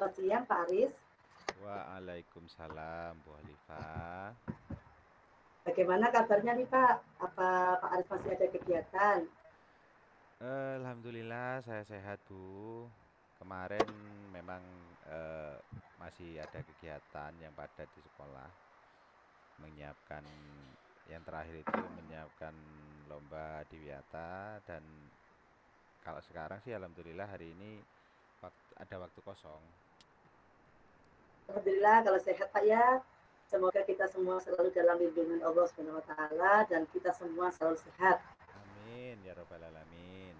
Selamat siang Pak Aris. Waalaikumsalam, Bu Hanifah. Bagaimana kabarnya nih Pak? Apa Pak Aris masih ada kegiatan? Alhamdulillah saya sehat, Bu. Kemarin memang masih ada kegiatan yang padat di sekolah, menyiapkan yang terakhir itu menyiapkan lomba di Wiyata dan kalau sekarang sih alhamdulillah hari ini ada waktu kosong. Alhamdulillah kalau sehat Pak ya. Semoga kita semua selalu dalam lindungan Allah Subhanahu wa taala dan kita semua selalu sehat. Amin ya robbal alamin.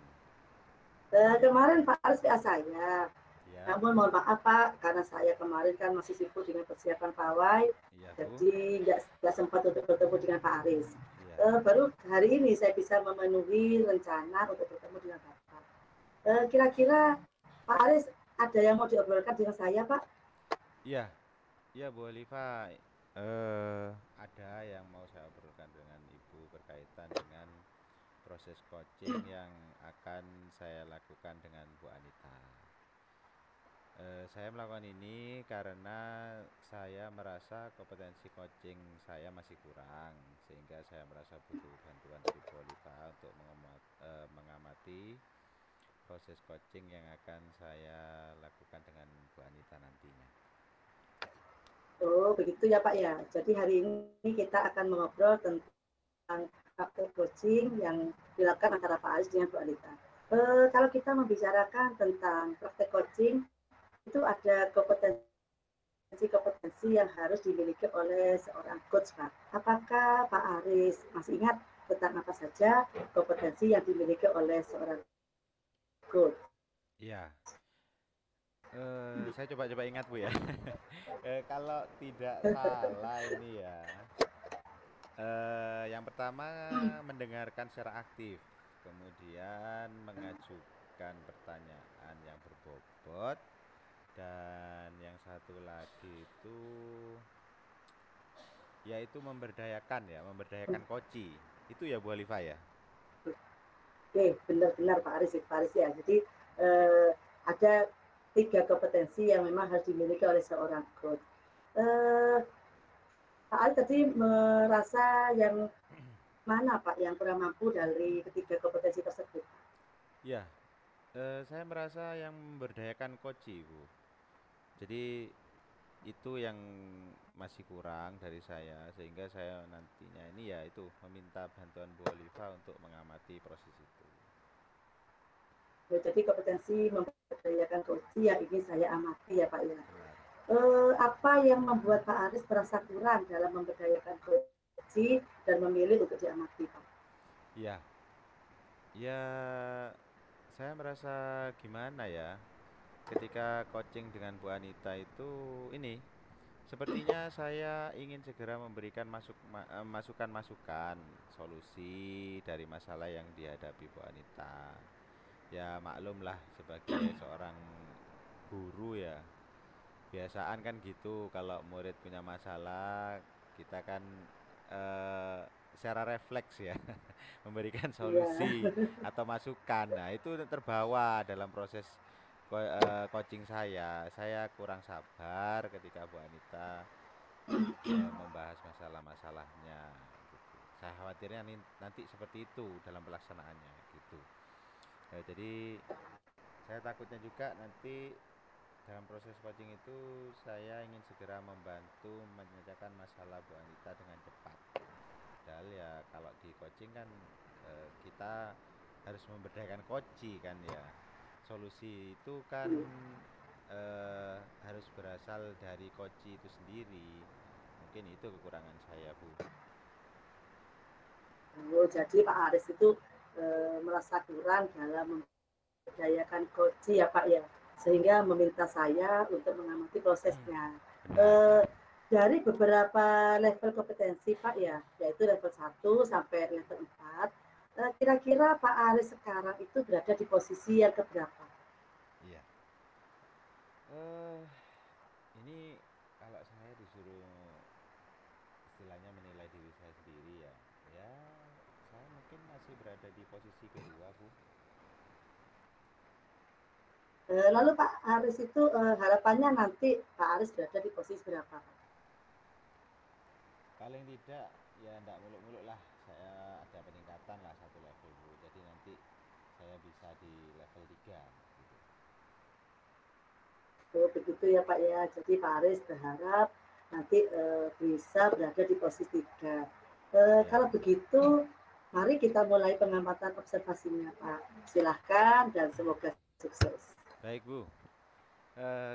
Kemarin Pak Aris WA saya. Ya, Namun mohon maaf Pak, karena saya kemarin kan masih sibuk dengan persiapan pawai, iya Bu. jadi nggak sempat untuk bertemu dengan Pak Aris. Iya. Baru hari ini saya bisa memenuhi rencana untuk bertemu dengan Bapak. Kira-kira Pak Aris ada yang mau diobrolkan dengan saya Pak? Iya, iya Bu Oliva, ada yang mau saya obrolkan dengan Ibu berkaitan dengan proses coaching yang akan saya lakukan dengan Bu Anita. Saya melakukan ini karena saya merasa kompetensi coaching saya masih kurang, sehingga saya merasa butuh bantuan dari Bu Oliva untuk mengamati proses coaching yang akan saya lakukan dengan Bu Anita nantinya. Oh, begitu ya Pak ya. Jadi hari ini kita akan mengobrol tentang praktek coaching yang dilakukan antara Pak Aris dengan Bu Anita. Kalau kita membicarakan tentang praktek coaching, itu ada kompetensi-kompetensi yang harus dimiliki oleh seorang coach, Pak. Apakah Pak Aris masih ingat tentang apa saja kompetensi yang dimiliki oleh seorang coach? Iya, saya coba-coba ingat Bu ya. Kalau tidak salah ini ya, yang pertama mendengarkan secara aktif, kemudian mengajukan pertanyaan yang berbobot, dan yang satu lagi itu yaitu memberdayakan ya, memberdayakan koci. Itu ya Bu Alifa ya. Oke, benar-benar Pak Aris ya. Jadi eh, ada tiga kompetensi yang memang harus dimiliki oleh seorang coach. Eh, Pak Aris tadi merasa yang mana Pak yang kurang mampu dari ketiga kompetensi tersebut? Ya, saya merasa yang memberdayakan koci Bu. Jadi itu yang masih kurang dari saya sehingga saya nantinya ini ya itu meminta bantuan Bu Oliva untuk mengamati proses itu. Ya, jadi kompetensi memberdayakan coach yang ingin saya amati ya Pak ya. Benar. Apa yang membuat Pak Aris merasa kurang dalam memberdayakan coach dan memilih untuk diamati Pak? Ya, ya saya merasa gimana ya ketika coaching dengan Bu Anita itu ini sepertinya saya ingin segera memberikan masukan-masukan solusi dari masalah yang dihadapi Bu Anita. Ya maklumlah sebagai seorang guru ya. Kebiasaan kan gitu, kalau murid punya masalah, kita kan eh, secara refleks ya, memberikan Iya, solusi atau masukan. Nah, itu terbawa dalam proses coaching saya. Saya kurang sabar ketika Bu Anita membahas masalah-masalahnya gitu. Saya khawatirnya nanti seperti itu dalam pelaksanaannya gitu. Jadi saya takutnya juga nanti dalam proses coaching itu saya ingin segera membantu menyelesaikan masalah Bu Anita dengan cepat. Padahal ya kalau di coaching kan kita harus memberdayakan coach kan ya. Solusi itu kan harus berasal dari coach itu sendiri. Mungkin itu kekurangan saya, Bu. oh, jadi Pak Aris itu merasa kurang dalam memberdayakan coach ya Pak ya, sehingga meminta saya untuk mengamati prosesnya. Benar, Eh, benar. dari beberapa level kompetensi Pak ya, yaitu level 1 sampai level 4, kira-kira Pak Aris sekarang itu berada di posisi yang keberapa? Iya. Eh, ini kalau saya disuruh istilahnya menilai diri saya sendiri ya, ya saya mungkin masih berada di posisi kedua Bu. Lalu Pak Aris itu harapannya nanti Pak Aris berada di posisi berapa? Paling tidak ya ndak muluk-muluk lah, saya ada peningkatan lah satu level Bu. Jadi nanti saya bisa di level 3 gitu. Oh, begitu ya Pak ya. Jadi Pak Aris berharap nanti bisa berada di posisi 3. Kalau Ya, begitu, mari kita mulai pengamatan observasinya Pak. Silahkan dan semoga sukses. baik Bu.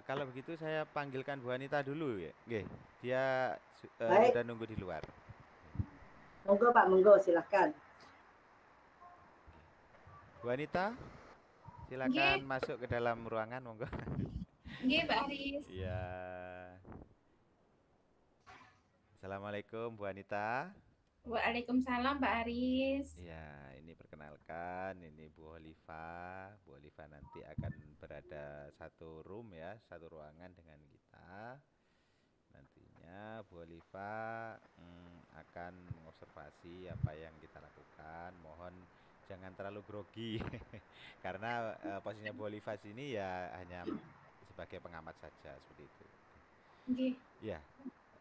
Kalau begitu saya panggilkan Bu Anita dulu ya. Nggih, dia Baik, sudah nunggu di luar. monggo Pak, monggo silahkan. Oke. Bu Anita, silakan Nggih, masuk ke dalam ruangan monggo. nggih Mbak Aris. Iya. Assalamualaikum Bu Anita. Waalaikumsalam Mbak Aris. Ya, ini perkenalkan, ini Bu Oliva. Bu Oliva nanti akan berada satu room ya, satu ruangan dengan kita. Nantinya Bu Oliva akan mengobservasi apa yang kita lakukan. Mohon jangan terlalu grogi, karena posisinya Bu Oliva sini ya hanya sebagai pengamat saja seperti itu. Nggih, Ya,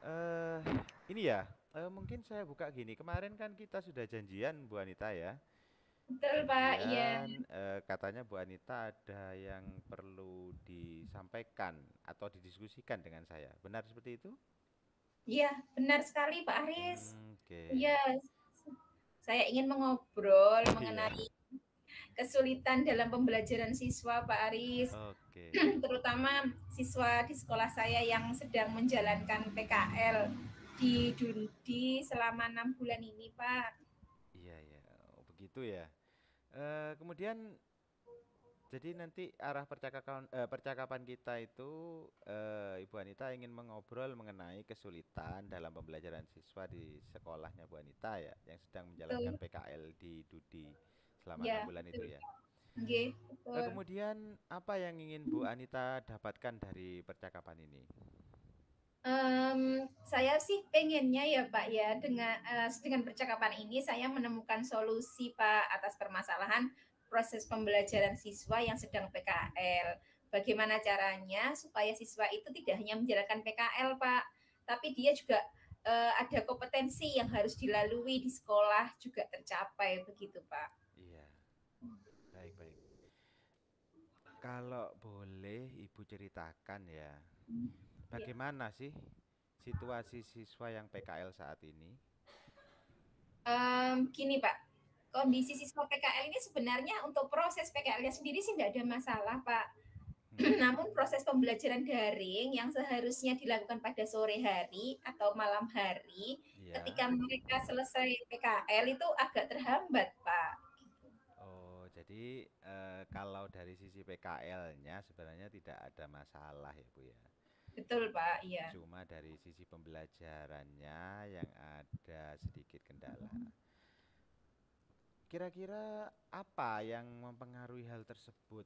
eh ini ya, mungkin saya buka gini. Kemarin kan kita sudah janjian Bu Anita ya. betul Pak. Iya. Janjian, katanya Bu Anita ada yang perlu disampaikan atau didiskusikan dengan saya. Benar seperti itu? Iya, benar sekali Pak Aris. Oke. Iya, saya ingin mengobrol Iya. mengenai kesulitan dalam pembelajaran siswa Pak Aris, Oke. terutama siswa di sekolah saya yang sedang menjalankan PKL di selama 6 bulan ini Pak. Iya ya. Oh, begitu ya. Kemudian jadi nanti arah percakapan kita itu, Ibu Anita ingin mengobrol mengenai kesulitan dalam pembelajaran siswa di sekolahnya Bu Anita ya, yang sedang menjalankan Betul. PKL di Dudi selama Ya, 6 bulan itu betul. ya. Nggih, betul. Kemudian apa yang ingin Bu Anita dapatkan dari percakapan ini? Saya sih pengennya ya Pak ya dengan percakapan ini saya menemukan solusi Pak atas permasalahan proses pembelajaran siswa yang sedang PKL. Bagaimana caranya supaya siswa itu tidak hanya menjalankan PKL Pak, tapi dia juga ada kompetensi yang harus dilalui di sekolah juga tercapai begitu Pak. Iya, baik baik. Kalau boleh Ibu ceritakan ya, Ya. bagaimana sih situasi siswa yang PKL saat ini? Gini Pak, kondisi siswa PKL ini sebenarnya untuk proses PKL-nya sendiri sih tidak ada masalah Pak. Mm-mm. Namun proses pembelajaran daring yang seharusnya dilakukan pada sore hari atau malam hari, Iya. ketika mereka selesai PKL itu agak terhambat, Pak. Oh, jadi kalau dari sisi PKL-nya sebenarnya tidak ada masalah ya Bu ya. Betul, Pak. Iya. Cuma dari sisi pembelajarannya yang ada sedikit kendala. Kira-kira apa yang mempengaruhi hal tersebut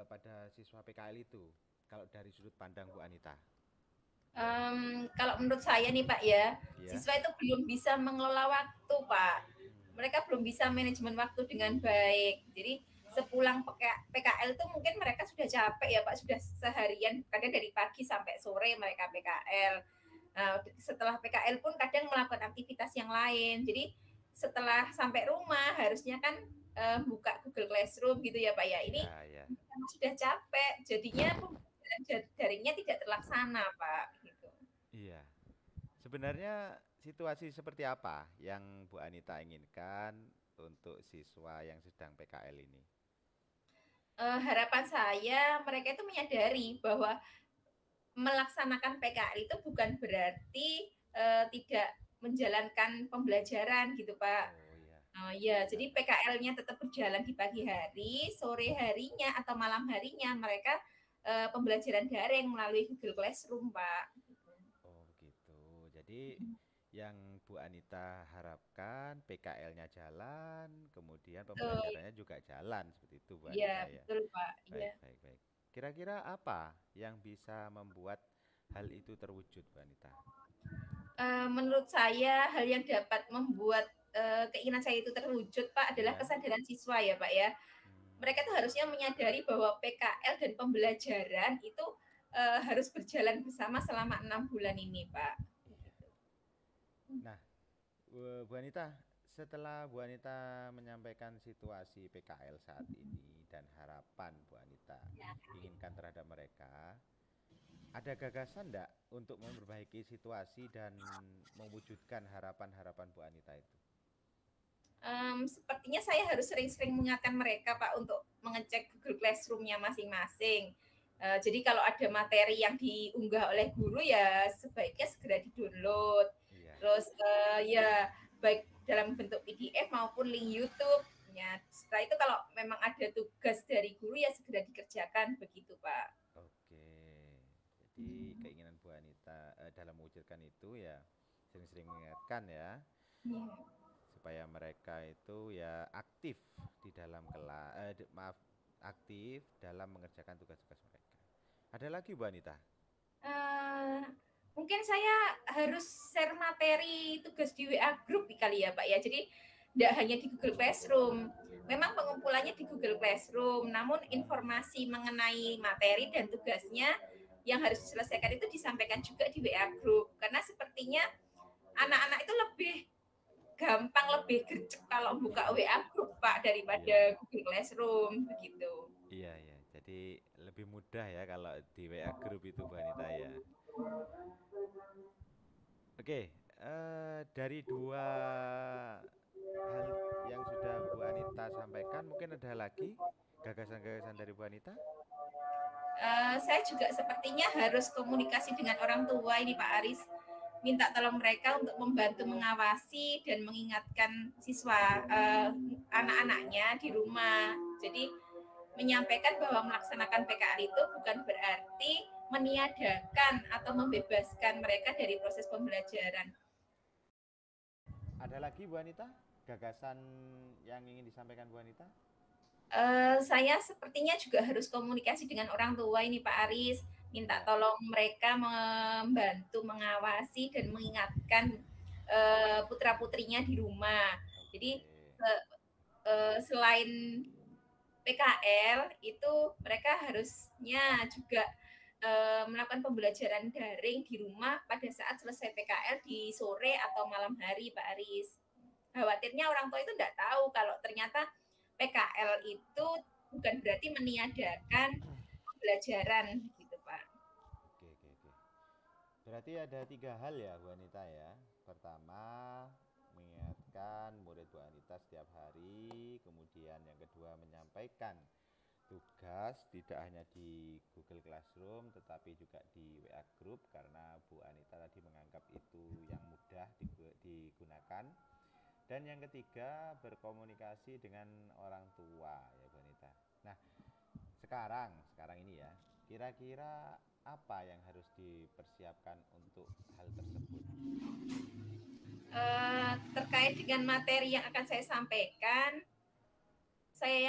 pada siswa PKL itu? Kalau dari sudut pandang Bu Anita, Kalau menurut saya nih, Pak ya, ya? siswa itu belum bisa mengelola waktu, Pak. Hmm, Mereka belum bisa manajemen waktu dengan baik. Jadi sepulang PKL itu mungkin mereka sudah capek ya Pak, sudah seharian, kadang dari pagi sampai sore mereka PKL. Setelah PKL pun kadang melakukan aktivitas yang lain. Jadi setelah sampai rumah harusnya kan buka Google Classroom gitu ya Pak ya. Ini ya, ya. sudah capek, jadinya pembelajaran daringnya tidak terlaksana Pak. Gitu. Iya. Sebenarnya situasi seperti apa yang Bu Anita inginkan untuk siswa yang sedang PKL ini? Harapan saya mereka itu menyadari bahwa melaksanakan PKL itu bukan berarti tidak menjalankan pembelajaran gitu Pak. Oh iya, Ya, benar. jadi PKL-nya tetap berjalan di pagi hari, sore harinya atau malam harinya mereka pembelajaran daring melalui Google Classroom, Pak. Oh begitu. Jadi yang Bu Anita harapkan PKL-nya jalan, kemudian Betul, pembelajarannya juga jalan seperti itu Bu Anita iya ya. betul Pak. Baik, Iya. baik, baik. Kira-kira apa yang bisa membuat hal itu terwujud Bu Anita? Menurut saya hal yang dapat membuat keinginan saya itu terwujud, Pak, adalah Ya. kesadaran siswa ya, Pak ya. mereka tuh harusnya menyadari bahwa PKL dan pembelajaran itu harus berjalan bersama selama 6 bulan ini, Pak. Iya. Nah, Bu Anita, setelah Bu Anita menyampaikan situasi PKL saat ini dan harapan Bu Anita inginkan terhadap mereka, ada gagasan enggak untuk memperbaiki situasi dan mewujudkan harapan-harapan Bu Anita itu? Sepertinya saya harus sering-sering mengingatkan mereka, Pak, untuk mengecek Google Classroom-nya masing-masing. Jadi kalau ada materi yang diunggah oleh guru ya sebaiknya segera di-download. Iya. Terus ya baik dalam bentuk PDF maupun link YouTube. Ya, setelah itu kalau memang ada tugas dari guru ya segera dikerjakan begitu, Pak. Oke. Jadi keinginan Bu Anita dalam mewujudkan itu ya sering-sering mengingatkan ya. Ya. Supaya mereka itu ya aktif di dalam kelas, aktif dalam mengerjakan tugas-tugas mereka. Ada lagi Bu Anita? Mungkin saya harus share materi tugas di WA group kali ya Pak ya. Jadi tidak hanya di Google Classroom. Memang pengumpulannya di Google Classroom, namun informasi mengenai materi dan tugasnya yang harus diselesaikan itu disampaikan juga di WA group. Karena sepertinya anak-anak itu lebih gampang, lebih gercep kalau buka WA group Pak daripada Google Classroom begitu. Iya ya, jadi lebih mudah ya kalau di WA group itu Bu Anita ya. Oke, dari dua hal yang sudah Bu Anita sampaikan, mungkin ada lagi gagasan-gagasan dari Bu Anita? Saya juga sepertinya harus komunikasi dengan orang tua ini Pak Aris. Minta tolong mereka untuk membantu mengawasi dan mengingatkan siswa anak-anaknya di rumah. Jadi menyampaikan bahwa melaksanakan PKL itu bukan berarti meniadakan atau membebaskan mereka dari proses pembelajaran. Ada lagi Bu Anita gagasan yang ingin disampaikan Bu Anita? Saya sepertinya juga harus komunikasi dengan orang tua ini Pak Aris, minta tolong mereka membantu mengawasi dan mengingatkan putra-putrinya di rumah. Jadi selain PKL itu mereka harusnya juga melakukan pembelajaran daring di rumah pada saat selesai PKL di sore atau malam hari Pak Aris. Khawatirnya orang tua itu tidak tahu kalau ternyata PKL itu bukan berarti meniadakan pembelajaran gitu Pak. Oke. Berarti ada 3 hal ya Bu Anita ya. Pertama, mengingatkan murid Bu Anita setiap hari. Kemudian yang kedua, menyampaikan tugas tidak hanya di Google Classroom tetapi juga di WA Group karena Bu Anita tadi menganggap itu yang mudah digunakan. Dan yang ketiga, berkomunikasi dengan orang tua ya Bu Anita. Nah, sekarang ini ya, kira-kira apa yang harus dipersiapkan untuk hal tersebut? Terkait dengan materi yang akan saya sampaikan, saya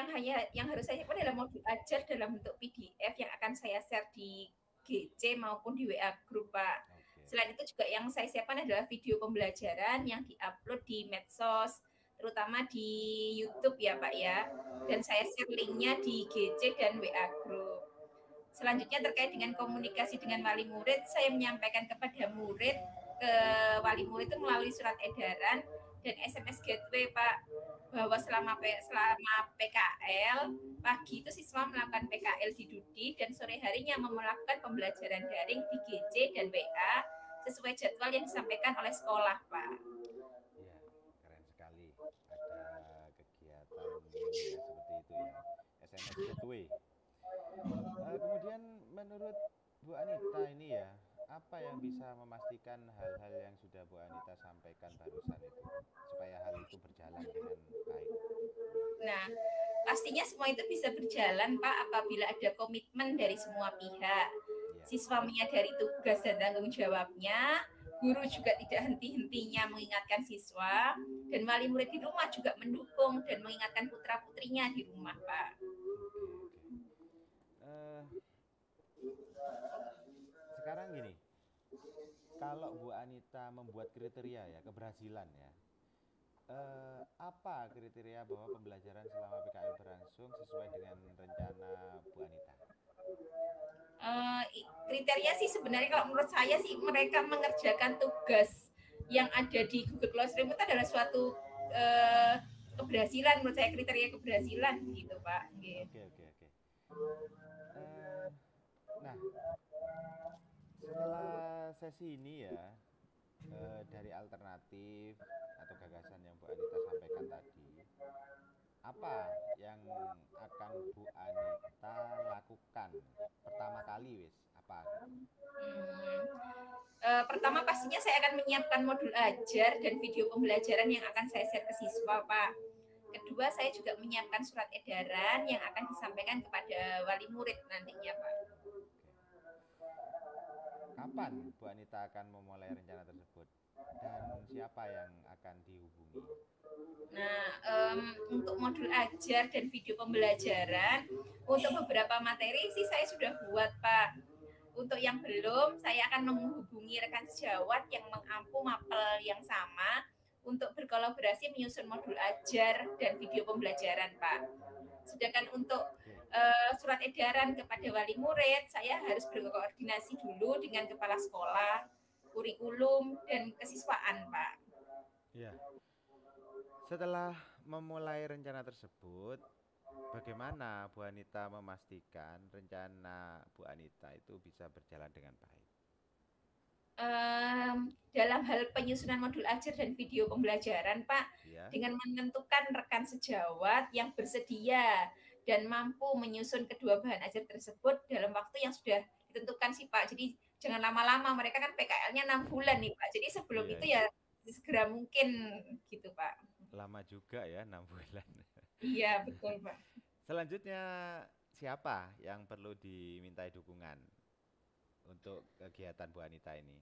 yang harus saya siapkan adalah modul ajar dalam bentuk PDF yang akan saya share di GC maupun di WA Group Pak. Selain itu juga yang saya siapkan adalah video pembelajaran yang diupload di medsos, terutama di YouTube ya Pak ya. Dan saya share linknya di GC dan WA Group. Selanjutnya terkait dengan komunikasi dengan wali murid, saya menyampaikan kepada murid ke wali murid itu melalui surat edaran dan SMS gateway Pak, bahwa selama PKL pagi itu siswa melakukan PKL di Dudi dan sore harinya melakukan pembelajaran daring di GC dan WA sesuai jadwal yang disampaikan oleh sekolah Pak. Ya, keren sekali. Ada kegiatan ya, seperti itu ya, SMS gateway. Kemudian menurut Bu Anita ini ya, apa yang bisa memastikan hal-hal yang sudah Bu Anita sampaikan barusan itu supaya hal itu berjalan dengan baik? Nah, pastinya semua itu bisa berjalan Pak apabila ada komitmen dari semua pihak. Siswa menyadari tugas dan tanggung jawabnya, guru juga tidak henti-hentinya mengingatkan siswa, dan wali murid di rumah juga mendukung dan mengingatkan putra-putrinya di rumah Pak. Sekarang gini, kalau Bu Anita membuat kriteria ya keberhasilan ya, apa kriteria bahwa pembelajaran selama PKL berlangsung sesuai dengan rencana Bu Anita? Kriteria sih sebenarnya kalau menurut saya sih mereka mengerjakan tugas yang ada di Google Classroom itu adalah suatu keberhasilan, menurut saya kriteria keberhasilan gitu Pak. Oke, oke, oke. Nah, setelah sesi ini ya, dari alternatif atau gagasan yang Bu Anita sampaikan tadi, apa yang akan Bu Anita lakukan pertama kali wis apa gitu? Pertama pastinya saya akan menyiapkan modul ajar dan video pembelajaran yang akan saya share ke siswa Pak. Kedua, saya juga menyiapkan surat edaran yang akan disampaikan kepada wali murid nantinya Pak. Kapan Bu Anita akan memulai rencana tersebut dan siapa yang akan dihubungi? Nah, untuk modul ajar dan video pembelajaran, untuk beberapa materi sih saya sudah buat Pak. Untuk yang belum, saya akan menghubungi rekan sejawat yang mengampu mapel yang sama untuk berkolaborasi menyusun modul ajar dan video pembelajaran Pak. Sedangkan untuk surat edaran kepada wali murid, saya harus berkoordinasi dulu dengan kepala sekolah, kurikulum, dan kesiswaan Pak. Ya. Setelah memulai rencana tersebut, bagaimana Bu Anita memastikan rencana Bu Anita itu bisa berjalan dengan baik? Dalam hal penyusunan modul ajar dan video pembelajaran, Pak, Ya. dengan menentukan rekan sejawat yang bersedia dan mampu menyusun kedua bahan ajar tersebut dalam waktu yang sudah ditentukan sih, Pak. Jadi jangan lama-lama, mereka kan PKL-nya 6 bulan nih, Pak. Jadi sebelum Iya, itu iya. ya segera mungkin gitu, Pak. Lama juga ya, 6 bulan. Iya, betul, Pak. Selanjutnya, siapa yang perlu dimintai dukungan untuk kegiatan Bu Anita ini?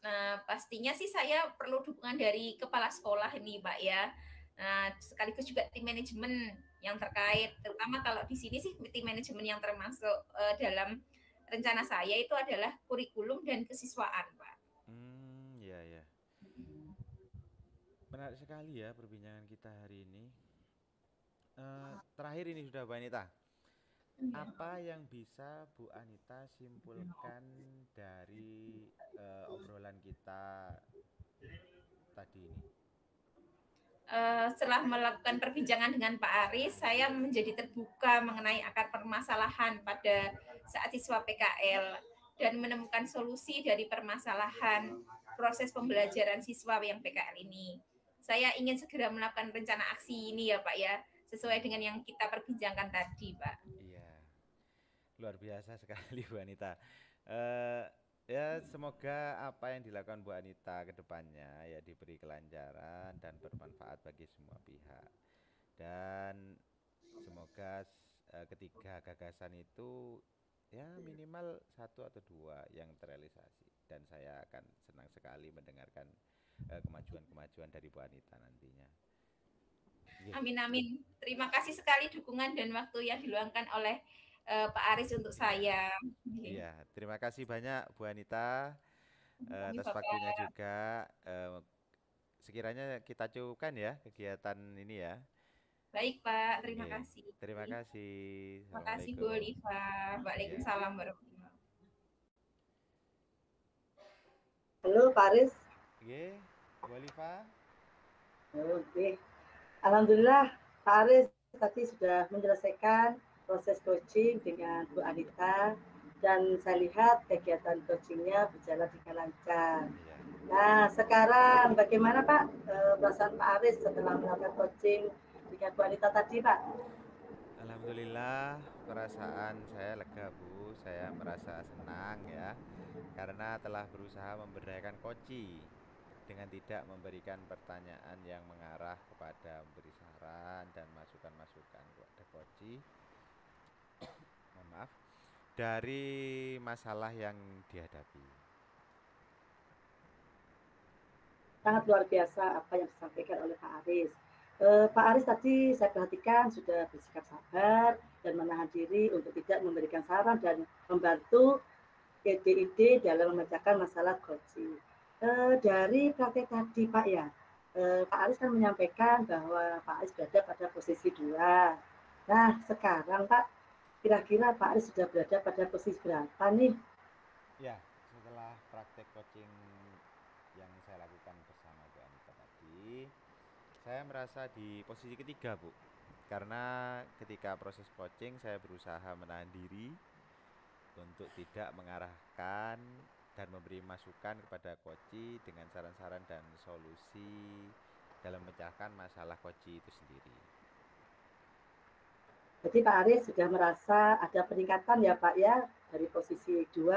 Nah, pastinya sih saya perlu dukungan dari kepala sekolah ini, Pak ya. Nah, sekaligus juga tim manajemen yang terkait, terutama kalau di sini sih tim manajemen yang termasuk dalam rencana saya itu adalah kurikulum dan kesiswaan, Pak. Ya, ya. Menarik sekali ya perbincangan kita hari ini. Terakhir ini sudah Bu Anita. Apa yang bisa Bu Anita simpulkan dari obrolan kita tadi ini? Setelah melakukan perbincangan dengan Pak Aris, saya menjadi terbuka mengenai akar permasalahan pada saat siswa PKL dan menemukan solusi dari permasalahan proses pembelajaran siswa yang PKL ini. Saya ingin segera melakukan rencana aksi ini ya Pak ya, sesuai dengan yang kita perbincangkan tadi Pak. Iya, luar biasa sekali Bu Anita. Ya semoga apa yang dilakukan Bu Anita ke depannya ya diberi kelancaran dan bermanfaat bagi semua pihak. Dan semoga ketiga gagasan itu ya minimal 1 atau 2 yang terrealisasi. Dan saya akan senang sekali mendengarkan kemajuan-kemajuan dari Bu Anita nantinya. Amin amin. Terima kasih sekali dukungan dan waktu yang diluangkan oleh Pak Aris untuk saya. Iya, terima kasih banyak Bu Anita atas Bapak. waktunya juga. Sekiranya kita cukupkan ya kegiatan ini ya. Baik Pak, terima kasih. Terima kasih. Terima kasih Bu Assalamualaikum. Oliva. Waalaikumsalam warahmatullahi wabarakatuh. Halo Pak Aris. Oke, Bu Oliva. Oke. Alhamdulillah Pak Aris tadi sudah menyelesaikan proses coaching dengan Bu Anita dan saya lihat kegiatan coachingnya berjalan dengan lancar. Iya. Nah, sekarang bagaimana Pak perasaan Pak Aris setelah melakukan coaching dengan Bu Anita tadi Pak? Alhamdulillah perasaan saya lega Bu, saya merasa senang ya karena telah berusaha memberdayakan koci dengan tidak memberikan pertanyaan yang mengarah kepada memberi saran dan masukan-masukan kepada koci. Mohon maaf, dari masalah yang dihadapi. Sangat luar biasa apa yang disampaikan oleh Pak Aris. Pak Aris tadi saya perhatikan sudah bersikap sabar dan menahan diri untuk tidak memberikan saran dan membantu ide-ide dalam memecahkan masalah coaching. Dari praktek tadi Pak ya, Pak Aris kan menyampaikan bahwa Pak Aris berada pada posisi 2. Nah, sekarang Pak, kira-kira Pak Aris sudah berada pada posisi berapa nih? Ya, setelah praktek coaching yang saya lakukan bersama Bu Anita tadi, saya merasa di posisi ketiga, Bu. Karena ketika proses coaching saya berusaha menahan diri untuk tidak mengarahkan dan memberi masukan kepada coach dengan saran-saran dan solusi dalam memecahkan masalah coach itu sendiri. Jadi Pak Aris sudah merasa ada peningkatan ya Pak ya, dari posisi 2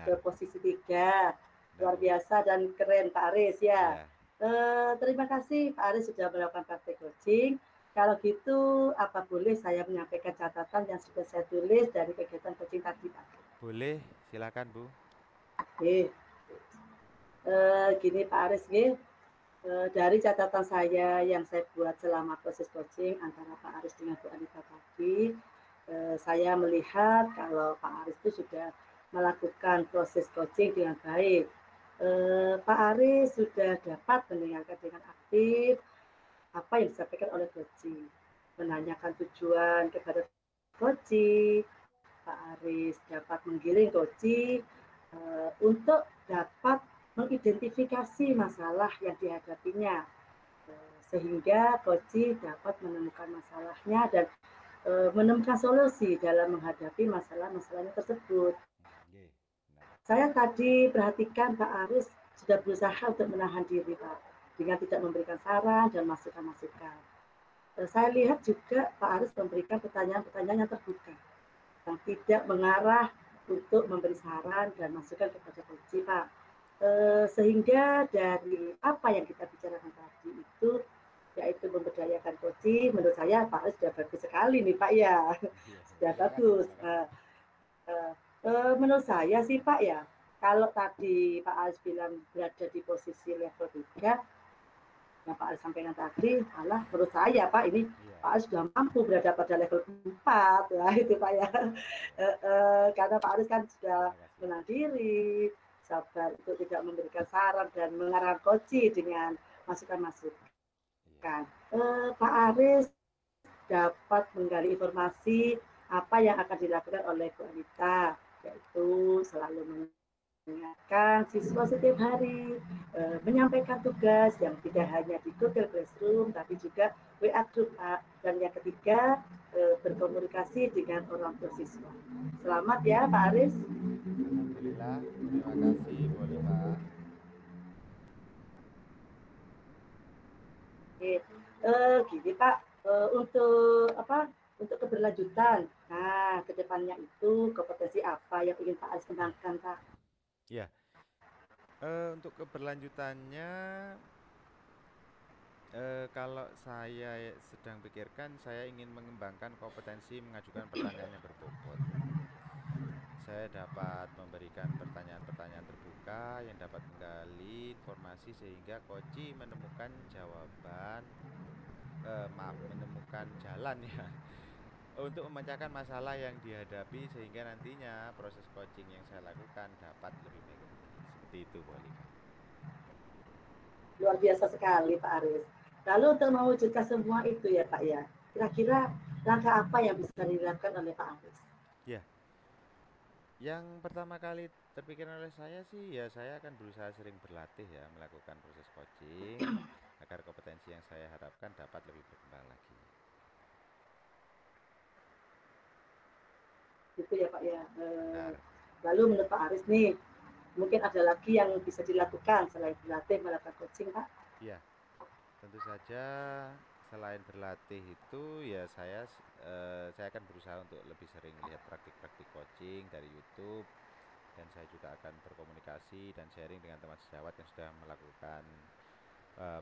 ke Benar. posisi 3. Luar Bu. biasa dan keren Pak Aris ya. Iya. Terima kasih Pak Aris sudah melakukan praktek coaching. Kalau gitu, apa boleh saya menyampaikan catatan yang sudah saya tulis dari kegiatan coaching tadi Pak? Boleh, silakan Bu. Oke. Gini Pak Aris, dari catatan saya yang saya buat selama proses coaching antara Pak Aris dengan Bu Anita tadi, saya melihat kalau Pak Aris itu sudah melakukan proses coaching dengan baik. Pak Aris sudah dapat mendengarkan dengan aktif apa yang disampaikan oleh coaching, menanyakan tujuan kepada coaching. Pak Aris dapat menggiring coaching untuk dapat mengidentifikasi masalah yang dihadapinya, sehingga coaching dapat menemukan masalahnya dan menemukan solusi dalam menghadapi masalah-masalahnya tersebut. Saya tadi perhatikan Pak Aris sudah berusaha untuk menahan diri Pak, dengan tidak memberikan saran dan masukan-masukan. Saya lihat juga Pak Aris memberikan pertanyaan-pertanyaan yang terbuka, yang tidak mengarah untuk memberi saran dan masukan kepada coaching Pak. Sehingga dari apa yang kita bicarakan tadi itu, yaitu memberdayakan coaching, menurut saya Pak Aris sudah bagus sekali nih Pak ya, sudah bagus. Menurut saya sih Pak ya, kalau tadi Pak Aris bilang berada di posisi level 3, yang Pak Aris sampaikan tadi, malah menurut saya Pak ini Pak Aris sudah mampu berada pada level 4, ya itu Pak ya. Karena Pak Aris kan sudah menahan diri, sabar untuk tidak memberikan saran dan mengarahkan coaching dengan masukan-masukan. Pak Aris dapat menggali informasi apa yang akan dilakukan oleh Bu Anita, yaitu selalu mengingatkan siswa setiap hari, menyampaikan tugas yang tidak hanya di Google Classroom, tapi juga WA Group. Dan yang ketiga, berkomunikasi dengan orang tua siswa. Selamat ya Pak Aris. Alhamdulillah, terima kasih Bu Oliva. Gini Pak, untuk keberlanjutan. Nah, kedepannya itu kompetensi apa yang ingin Pak Aris kembangkan Pak? Ya, untuk keberlanjutannya, kalau saya sedang pikirkan, saya ingin mengembangkan kompetensi mengajukan pertanyaan yang berbobot. Saya dapat memberikan pertanyaan-pertanyaan terbuka yang dapat menggali informasi sehingga coach menemukan menemukan jalan ya untuk memecahkan masalah yang dihadapi sehingga nantinya proses coaching yang saya lakukan dapat lebih baik lagi. Seperti itu, Bu Oliva. Luar biasa sekali Pak Aris. Lalu untuk mewujudkan semua itu ya Pak ya, kira-kira langkah apa yang bisa dilakukan oleh Pak Aris? Ya, yang pertama kali terpikir oleh saya sih ya saya akan berusaha sering berlatih ya melakukan proses coaching agar kompetensi yang saya harapkan dapat lebih berkembang lagi. Gitu ya Pak ya. Benar. Lalu menurut Pak Aris nih, mungkin ada lagi yang bisa dilakukan selain berlatih melakukan coaching Pak? Iya, tentu saja selain berlatih itu ya saya akan berusaha untuk lebih sering melihat praktik-praktik coaching dari YouTube dan saya juga akan berkomunikasi dan sharing dengan teman sejawat yang sudah melakukan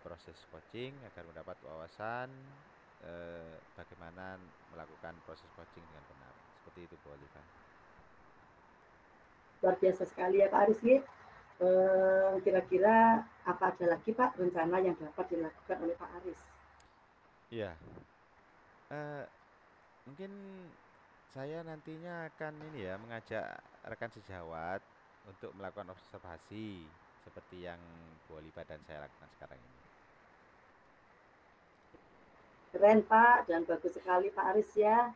proses coaching agar mendapat wawasan bagaimana melakukan proses coaching dengan benar. Seperti itu Bu Oliva. Luar biasa sekali ya Pak Aris nih. Kira-kira apa ada lagi Pak rencana yang dapat dilakukan oleh Pak Aris? Iya, mungkin saya nantinya akan ini ya mengajak rekan sejawat untuk melakukan observasi seperti yang Bu Oliva dan saya lakukan sekarang ini. Keren Pak, dan bagus sekali Pak Aris ya.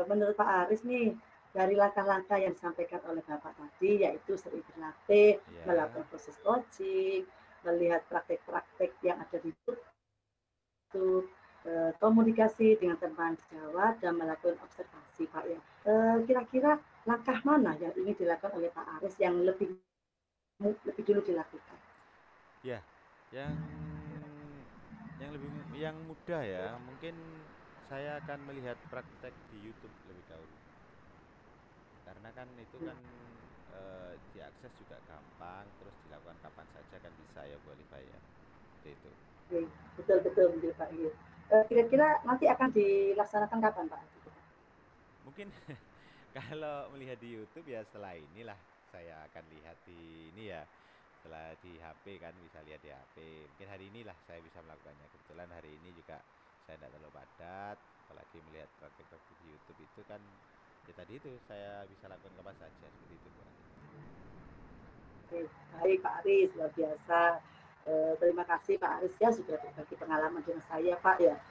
Menurut Pak Aris nih, dari langkah-langkah yang disampaikan oleh Bapak tadi, yaitu sering berlatih, Ya, melakukan proses coaching, melihat praktek-praktek yang ada di YouTube, komunikasi dengan teman sejawat, dan melakukan observasi Pak ya. Kira-kira langkah mana yang ingin dilakukan oleh Pak Aris yang lebih dulu dilakukan? ya, yang yang mudah ya, mungkin saya akan melihat praktek di YouTube lebih dahulu. Karena kan itu kan diakses juga gampang, terus dilakukan kapan saja kan bisa ya Bu Alifah ya. Seperti itu. Betul Pak. Kira-kira nanti akan dilaksanakan kapan Pak? Mungkin kalau melihat di YouTube ya setelah inilah saya akan lihat di ini ya. Setelah di HP kan bisa lihat di HP. Mungkin hari inilah saya bisa melakukannya. Kebetulan hari ini juga saya tidak terlalu padat, apalagi melihat praktik-praktik di YouTube itu kan ya tadi itu saya bisa lakukan kapan saja seperti itu Bu. Baik Pak Aris, luar biasa. Terima kasih Pak Aris ya sudah berbagi pengalaman dengan saya Pak ya.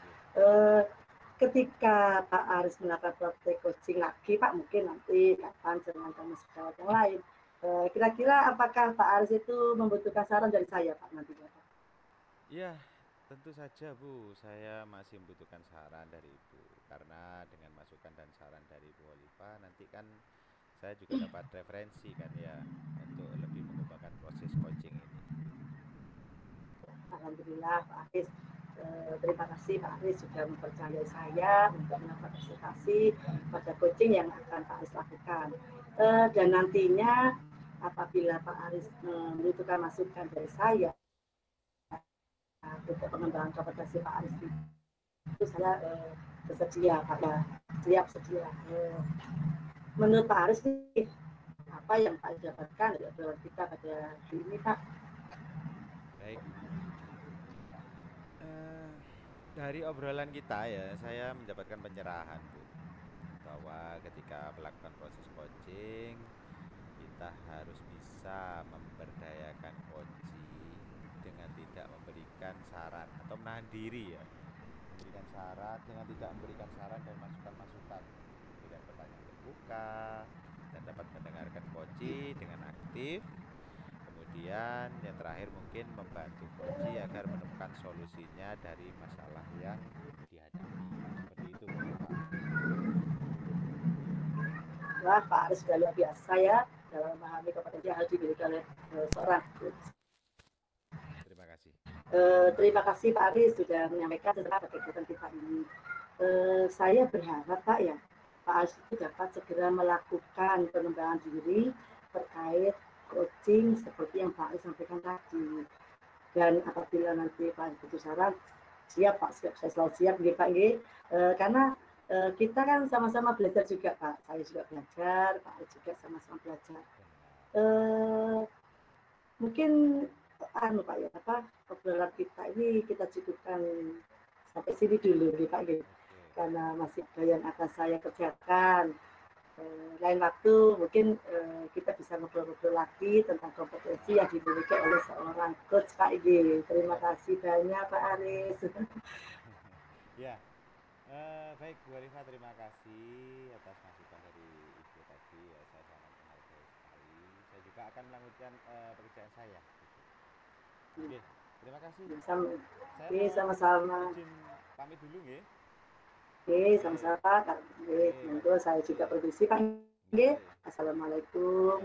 Ketika Pak Aris melakukan praktek coaching lagi Pak, mungkin nanti kapan dengan teman sejawat yang lain. Kira-kira apakah Pak Aris itu membutuhkan saran dari saya Pak nanti Pak? Ya, tentu saja Bu, saya masih membutuhkan saran dari Ibu karena dengan masukan dan saran dari Bu Oliva nanti kan saya juga dapat referensi kan ya untuk lebih mengembangkan proses coaching ini. Alhamdulillah Pak Aris. Terima kasih Pak Aris sudah mempercayai saya untuk melakukan konsultasi pada coaching yang akan Pak Aris lakukan. Dan nantinya apabila Pak Aris membutuhkan masukan dari saya untuk pengembangan kompetensi Pak Aris itu saya bersedia Pak ya, siap sedia. Menurut Pak Aris nih, apa yang Pak dapatkan dari obrolan kita pada hari ini Pak? Baik, dari obrolan kita ya saya mendapatkan pencerahan Bu bahwa ketika melakukan proses coaching kita harus bisa memberdayakan coachee dengan tidak memberikan saran atau menahan diri ya, memberikan saran dengan tidak memberikan saran dan masukan-masukan, memberikan pertanyaan terbuka dan dapat mendengarkan coachee dengan aktif. Kemudian yang terakhir mungkin membantu coachee agar menemukan solusinya dari masalah yang dihadapi. Seperti itu Bu Alifah. Wah, Pak Aris sudah luar biasa ya dalam memahami kompetensi yang harus dimiliki oleh seorang coach. Terima kasih. Terima kasih Pak Aris sudah menyampaikan tentang kegiatan kita ini. Saya berharap Pak ya, Pak Aris itu dapat segera melakukan pengembangan diri terkait coaching seperti yang Pak Aris sampaikan tadi. Dan apabila nanti Pak Aris butuh saran, siap Pak, siap, saya selalu siap nih Pak ini. Karena kita kan sama-sama belajar juga Pak. Saya juga belajar, Pak Aris juga sama-sama belajar. Mungkin Pak ya, obrolan kita ini kita cukupkan sampai sini dulu nih Pak ya. Karena masih ada yang akan saya kerjakan. Lain waktu mungkin kita bisa ngobrol-ngobrol lagi tentang kompetensi yang dimiliki oleh seorang coach Pak Igi. Terima kasih banyak Pak Aris. Ya, baik Bu Alifah, terima kasih atas masukan dari Ibu tadi ya, saya sangat menghargai sekali. Saya juga akan melanjutkan pekerjaan saya. Oke, terima kasih. Saya sama-sama. Izin pamit dulu nggih. Oke, sama-sama Pak. Monggo saya juga permisi Pak. Assalamualaikum.